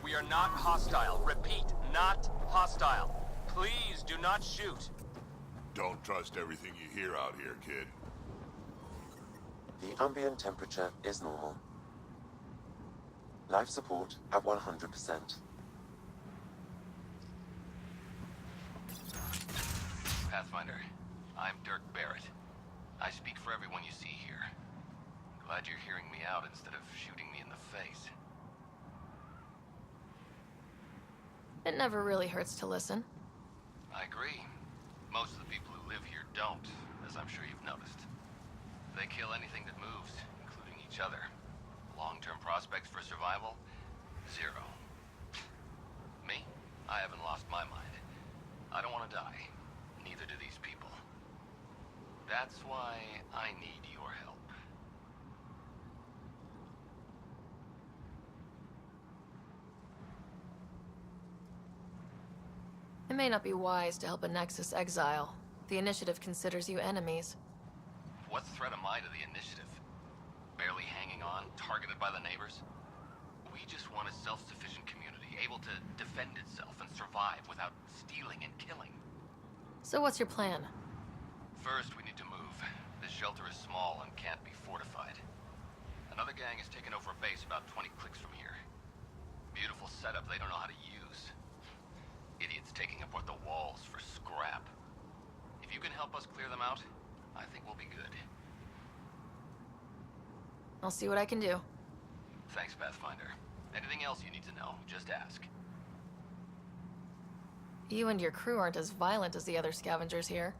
We are not hostile. Repeat, not hostile. Please do not shoot. Don't trust everything you hear out here, kid. The ambient temperature is normal. Life support at 100%. Pathfinder, I'm Dirk Barrett. I speak for everyone you see here. Glad you're hearing me out instead of shooting me in the face. It never really hurts to listen. I agree. Most of the people who live here don't, as I'm sure you've noticed. They kill anything that moves, including each other. Long-term prospects for survival? Zero. Me? I haven't lost my mind. I don't want to die. Neither do these people. That's why I need your help. It may not be wise to help a Nexus exile. The Initiative considers you enemies. What threat am I to the Initiative? Barely hanging on, targeted by the neighbors? We just want a self-sufficient community, able to defend itself and survive without stealing and killing. So what's your plan? First, we need to move. This shelter is small and can't be fortified. Another gang has taken over a base about 20 clicks from here. Beautiful setup they don't know how to use. Idiots taking apart the walls for scrap. If you can help us clear them out, I think we'll be good. I'll see what I can do. Thanks, Pathfinder. Anything else you need to know, just ask. You and your crew aren't as violent as the other scavengers here.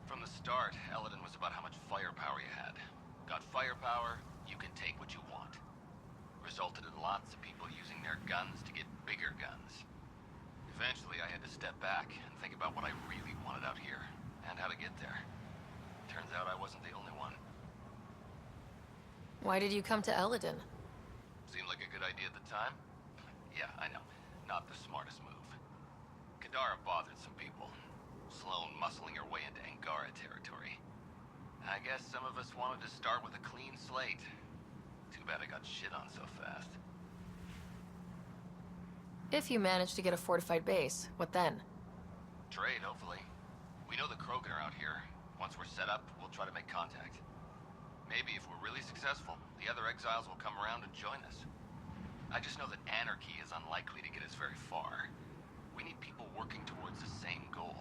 From the start, Eladin was about how much firepower you had. Got firepower, you can take what you want. Resulted in lots of people using their guns to get bigger guns. Eventually, I had to step back and think about what I really wanted out here, and how to get there. Turns out I wasn't the only one. Why did you come to Eladin? Seemed like a good idea at the time? Yeah, I know. Not the smartest move. Kadara bothered some people. Sloane muscling her way into Angara territory. I guess some of us wanted to start with a clean slate. Too bad I got shit on so fast. If you manage to get a fortified base, what then? Trade, hopefully. We know the Krogan are out here. Once we're set up, we'll try to make contact. Maybe if we're really successful, the other exiles will come around and join us. I just know that anarchy is unlikely to get us very far. We need people working towards the same goal.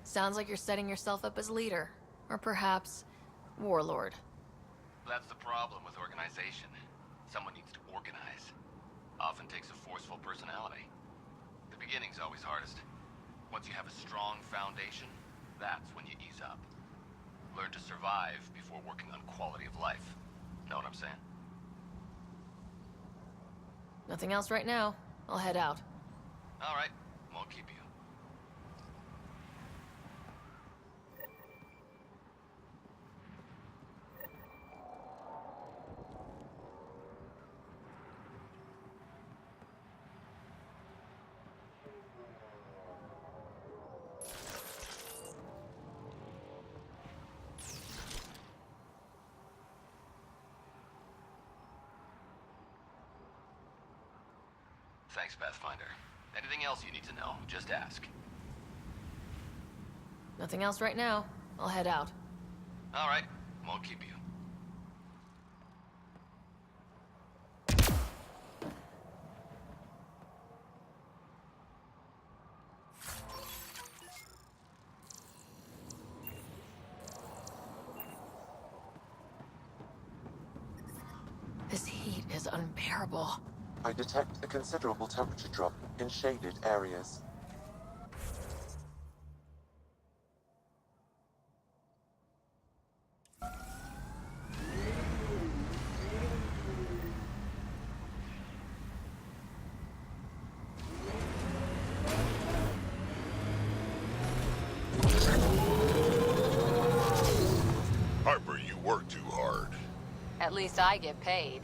Sounds like you're setting yourself up as leader. Or perhaps, warlord. That's the problem with organization. Someone needs to organize. Often takes a forceful personality. The beginning's always hardest. Once you have a strong foundation, that's when you ease up. Learn to survive before working on quality of life. Know what I'm saying? Nothing else right now. I'll head out. All right, won't keep you. Thanks, Pathfinder. Anything else you need to know, just ask. Nothing else right now. I'll head out. All right, won't keep you. This heat is unbearable. I detect a considerable temperature drop in shaded areas. Harper, you work too hard. At least I get paid.